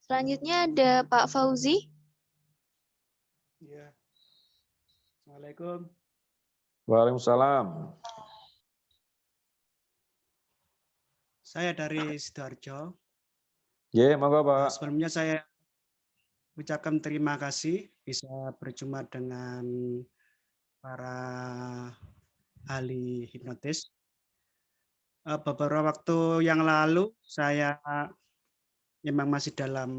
Selanjutnya ada Pak Fauzi. Ya. Assalamualaikum. Waalaikumsalam. Saya dari Sidoarjo. Ya, monggo Pak. Sebelumnya saya ucapkan terima kasih bisa berjumpa dengan para ahli hipnotis. Beberapa waktu yang lalu saya memang masih dalam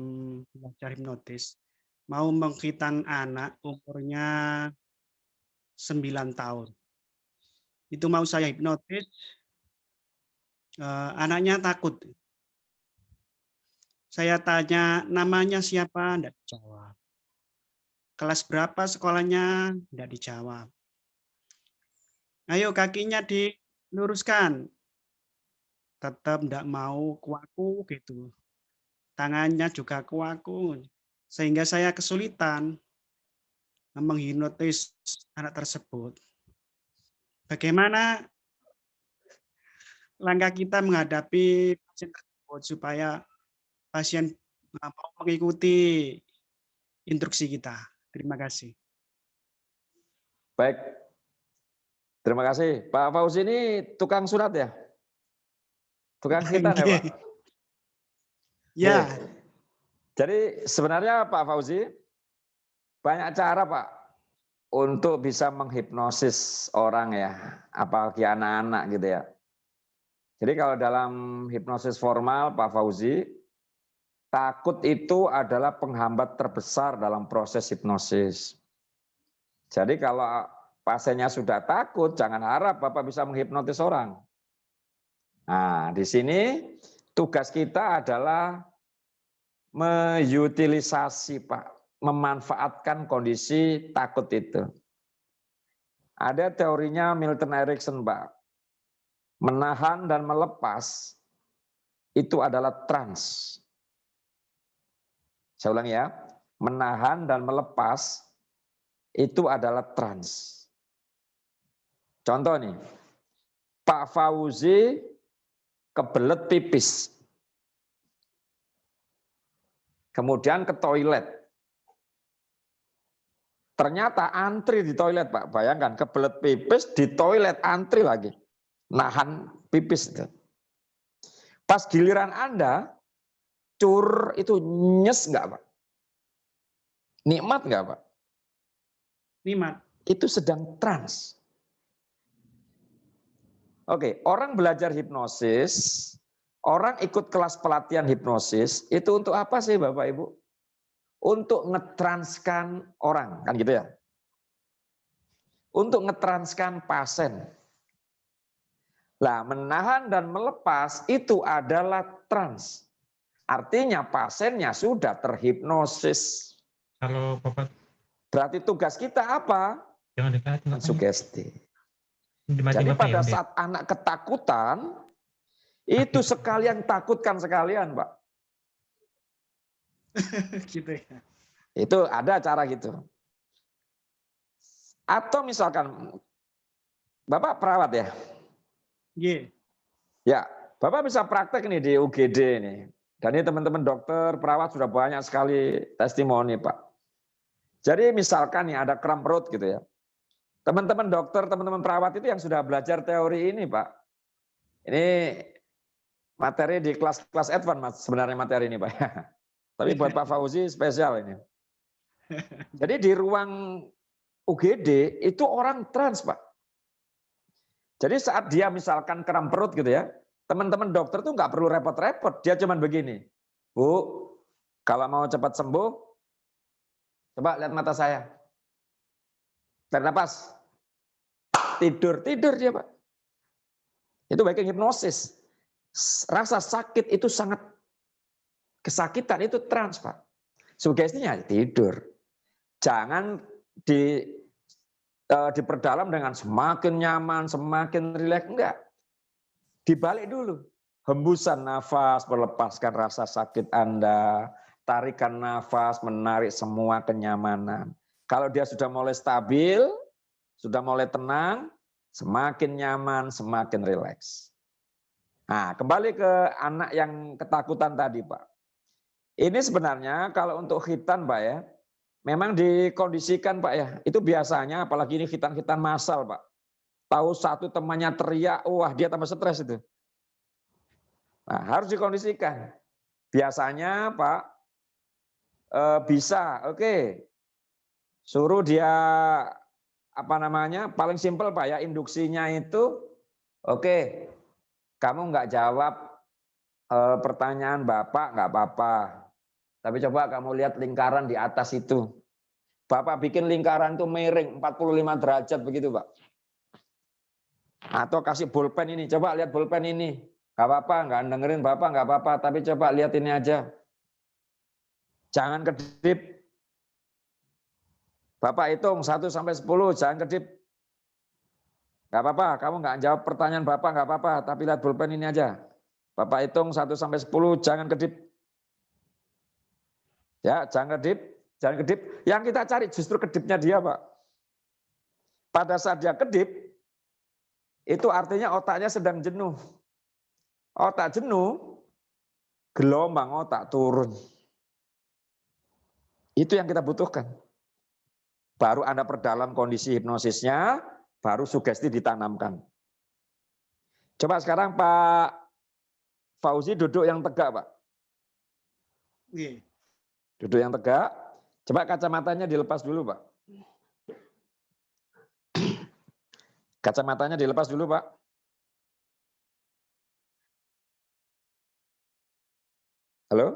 belajar hipnotis. Mau menghitan anak umurnya 9 tahun. Itu mau saya hipnotis, anaknya takut. Saya tanya namanya siapa, enggak dijawab. Kelas berapa sekolahnya, enggak dijawab. Ayo kakinya diluruskan. Tetap enggak mau kuaku gitu. Tangannya juga kuaku. Sehingga saya kesulitan menghipnotis anak tersebut. Bagaimana langkah kita menghadapi pasien tersebut supaya pasien mau mengikuti instruksi kita. Terima kasih. Baik. Terima kasih. Pak Fauzi ini tukang sunat ya? Tukang hitan ya, Pak? Ya. Jadi sebenarnya Pak Fauzi, banyak cara Pak untuk bisa menghipnosis orang ya, apalagi anak-anak gitu ya. Jadi kalau dalam hipnosis formal Pak Fauzi, takut itu adalah penghambat terbesar dalam proses hipnosis. Jadi kalau pasiennya sudah takut, jangan harap Bapak bisa menghipnotis orang. Nah, di sini tugas kita adalah mengutilisasi Pak, memanfaatkan kondisi takut itu. Ada teorinya Milton Erickson Pak, menahan dan melepas itu adalah trans. Saya ulangi ya, menahan dan melepas itu adalah trans. Contoh nih, Pak Fauzi kebelet pipis. Kemudian ke toilet. Ternyata antri di toilet, Pak. Bayangkan, kebelet pipis di toilet, antri lagi. Nahan pipis itu. Pas giliran Anda, cur itu nyes nggak, Pak? Nikmat nggak, Pak? Nikmat. Itu sedang trans. Oke, orang belajar hipnosis, orang ikut kelas pelatihan hipnosis, itu untuk apa sih Bapak Ibu? Untuk ngetranskan orang, kan gitu ya. Untuk ngetranskan pasien. Lah, menahan dan melepas itu adalah trans. Artinya pasiennya sudah terhipnosis. Kalau Bapak Berarti tugas kita apa? jangan dekat, Sugesti. Jadi Pada saat anak ketakutan, itu sekalian takutkan sekalian, Pak. Gitu ya. Itu ada cara gitu. Atau misalkan, Bapak perawat ya? Iya. Ya, Bapak bisa praktek nih di UGD nih. Dan ini teman-teman dokter, perawat sudah banyak sekali testimoni, Pak. Jadi misalkan nih ada kram perut gitu ya. Teman-teman dokter, teman-teman perawat itu yang sudah belajar teori ini, Pak. Ini materi di kelas-kelas advance sebenarnya materi ini, Pak. Tapi buat Pak Fauzi spesial ini. Jadi di ruang UGD itu orang trans, Pak. Jadi saat dia misalkan kram perut gitu ya, teman-teman dokter tuh nggak perlu repot-repot. Dia cuman begini, Bu, kalau mau cepat sembuh, coba lihat mata saya. Tarik nafas. Tidur dia Pak. Itu baik hipnosis. Rasa sakit itu sangat, kesakitan itu trans Pak. Sugestinya tidur. Jangan diperdalam dengan semakin nyaman, semakin rileks. Enggak. Dibalik dulu. Hembusan nafas, melepaskan rasa sakit Anda. Tarikan nafas, menarik semua kenyamanan. Kalau dia sudah mulai stabil, sudah mulai tenang, semakin nyaman, semakin rileks. Nah, kembali ke anak yang ketakutan tadi, Pak. Ini sebenarnya kalau untuk khitan Pak ya, memang dikondisikan Pak ya. Itu biasanya apalagi ini khitan-khitan massal Pak. Tahu satu temannya teriak, wah dia tambah stres itu. Nah, harus dikondisikan. Biasanya Pak bisa, oke. Suruh dia apa namanya? Paling simpel Pak ya, induksinya itu oke. Kamu nggak jawab pertanyaan Bapak nggak apa-apa. Tapi coba kamu lihat lingkaran di atas itu. Bapak bikin lingkaran itu miring 45 derajat begitu Pak. Atau kasih bolpen ini, coba lihat bolpen ini. Gak apa-apa, nggak dengerin Bapak nggak apa-apa, tapi coba lihat ini aja. Jangan kedip. Bapak hitung 1 sampai 10, jangan kedip. Gak apa-apa, kamu nggak jawab pertanyaan Bapak nggak apa-apa, tapi lihat bolpen ini aja. Bapak hitung 1 sampai 10, jangan kedip. Ya, jangan kedip, jangan kedip. Yang kita cari justru kedipnya dia, Pak. Pada saat dia kedip, itu artinya otaknya sedang jenuh. Otak jenuh, gelombang otak turun. Itu yang kita butuhkan. Baru Anda perdalam kondisi hipnosisnya, baru sugesti ditanamkan. Coba sekarang Pak Fauzi duduk yang tegak, Pak. Iya. Duduk yang tegak. Coba kacamatanya dilepas dulu, Pak. Kacamatanya dilepas dulu, Pak. Halo?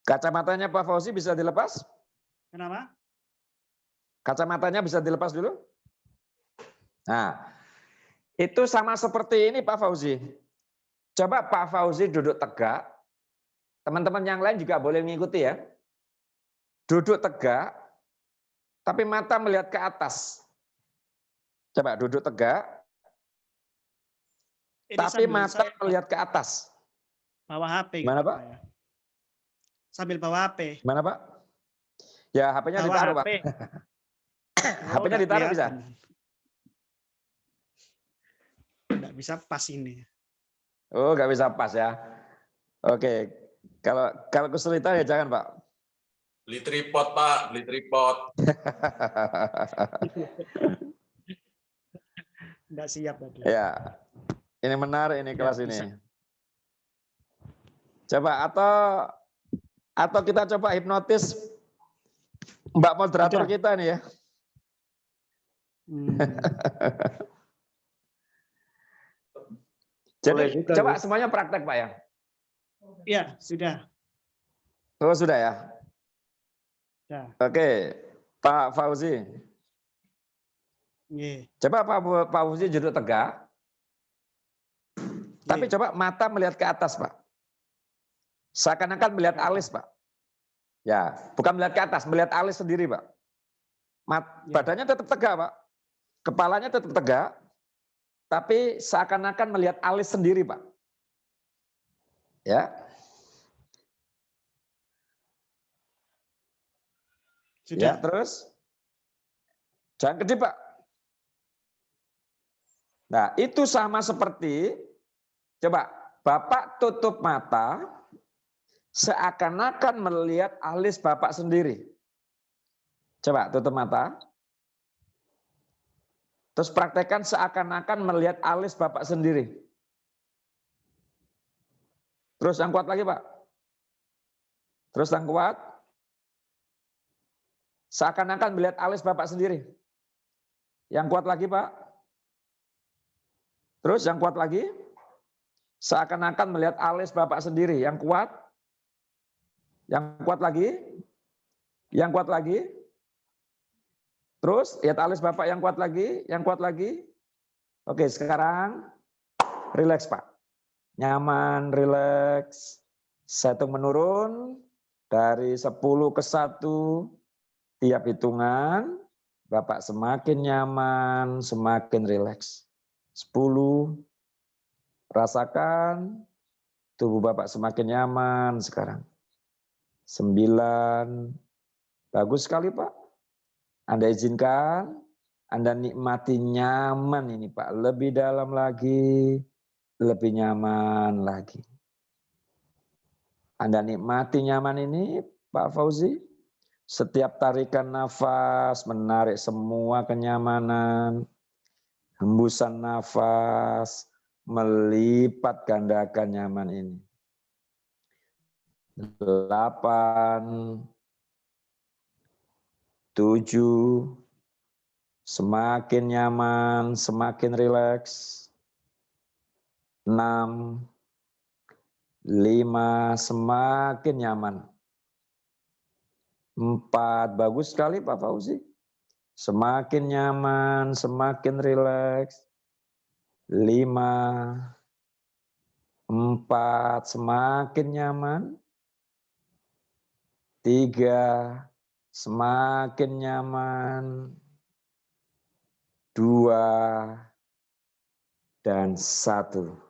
Kacamatanya Pak Fauzi bisa dilepas? Kenapa? Kacamatanya bisa dilepas dulu? Nah, itu sama seperti ini Pak Fauzi. Coba Pak Fauzi duduk tegak. Teman-teman yang lain juga boleh mengikuti ya. Duduk tegak, tapi mata melihat ke atas. Coba duduk tegak, Ini tapi sambil mata saya melihat ke atas. bawa HP. Gimana, gitu, Pak? ya. Sambil bawa HP. Gimana Pak? Ya HP-nya Bawa ditaruh Pak. HP. HP-nya nggak ditaruh bisa? kelihatan. Nggak bisa pas ini. Oh nggak bisa pas ya. Oke, kalau kesulitan ya jangan Pak. Beli tripod Pak, beli tripod. Nggak siap tadi. Ya, ini menarik ini kelas bisa. ini. Coba atau kita coba hipnotis Mbak moderator Sudah. kita nih ya. Jadi juga, coba Bu. semuanya praktek Pak ya. Iya, sudah. Oh sudah ya. Ya. Oke, Pak Fauzi. Iya. Coba Pak Fauzi duduk tegak. Tapi coba mata melihat ke atas Pak. Seakan-akan melihat alis Pak. Ya, bukan melihat ke atas, melihat alis sendiri Pak. Badannya tetap tegak Pak. Kepalanya tetap tegak. Tapi seakan-akan melihat alis sendiri Pak. Ya. Sudah. Ya, terus. Jangan kedip Pak. Nah, itu sama seperti, coba Bapak tutup mata, seakan-akan melihat alis Bapak sendiri. Coba tutup mata. Terus praktekkan seakan-akan melihat alis Bapak sendiri. Terus yang kuat lagi Pak. Terus yang kuat. Seakan-akan melihat alis Bapak sendiri. Yang kuat lagi Pak. Terus yang kuat lagi. Seakan-akan melihat alis Bapak sendiri. Yang kuat. Yang kuat lagi. Yang kuat lagi. Terus lihat alis Bapak yang kuat lagi, yang kuat lagi. Oke, sekarang rileks Pak. Nyaman, rileks. Saya hitung menurun dari 10 ke 1. Tiap hitungan Bapak semakin nyaman, semakin rileks. 10. Rasakan tubuh Bapak semakin nyaman sekarang. 9. Bagus sekali Pak. Anda izinkan, Anda nikmati nyaman ini Pak. Lebih dalam lagi, lebih nyaman lagi. Anda nikmati nyaman ini, Pak Fauzi. Setiap tarikan nafas, menarik semua kenyamanan. Hembusan nafas, melipat gandakan nyaman ini. 8, 7, semakin nyaman, semakin rileks. 6, 5, semakin nyaman. 4, bagus sekali Pak Fauzi. Semakin nyaman, semakin rileks. 5, 4, semakin nyaman. 3, semakin nyaman. 2, dan 1.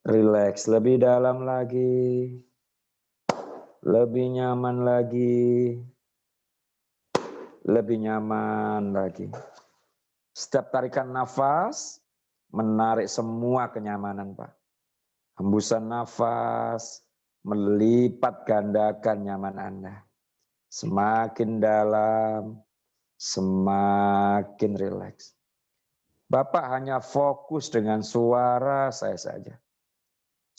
Rileks lebih dalam lagi. Lebih nyaman lagi. Lebih nyaman lagi. Setiap tarikan nafas, menarik semua kenyamanan, Pak. Hembusan nafas, melipat gandakan nyaman Anda. Semakin dalam, semakin rileks. Bapak hanya fokus dengan suara saya saja.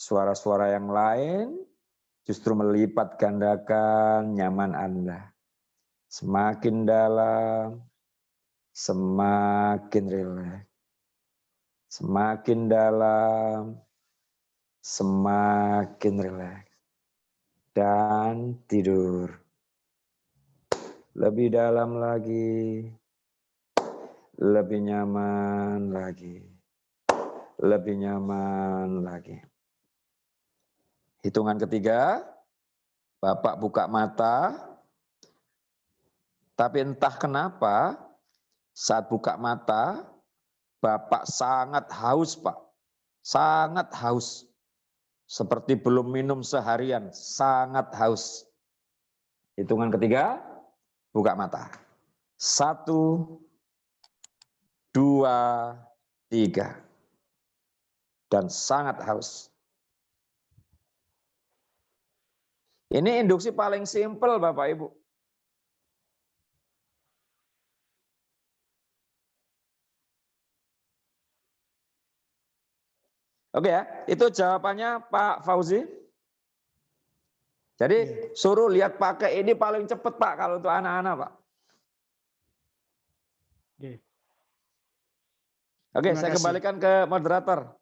Suara-suara yang lain justru melipat gandakan nyaman Anda. Semakin dalam, semakin rileks. Semakin dalam, semakin rileks. Dan tidur. Lebih dalam lagi. Lebih nyaman lagi. Lebih nyaman lagi. Hitungan ketiga, Bapak buka mata, tapi entah kenapa saat buka mata, Bapak sangat haus, Pak. Sangat haus. Seperti belum minum seharian, sangat haus. Hitungan ketiga, buka mata. 1, 2, 3. Dan sangat haus. Ini induksi paling simpel Bapak Ibu. Oke ya, itu jawabannya Pak Fauzi. Jadi suruh lihat pakai ini paling cepat Pak kalau untuk anak-anak Pak. Oke, Terima saya kasih. kembalikan ke moderator.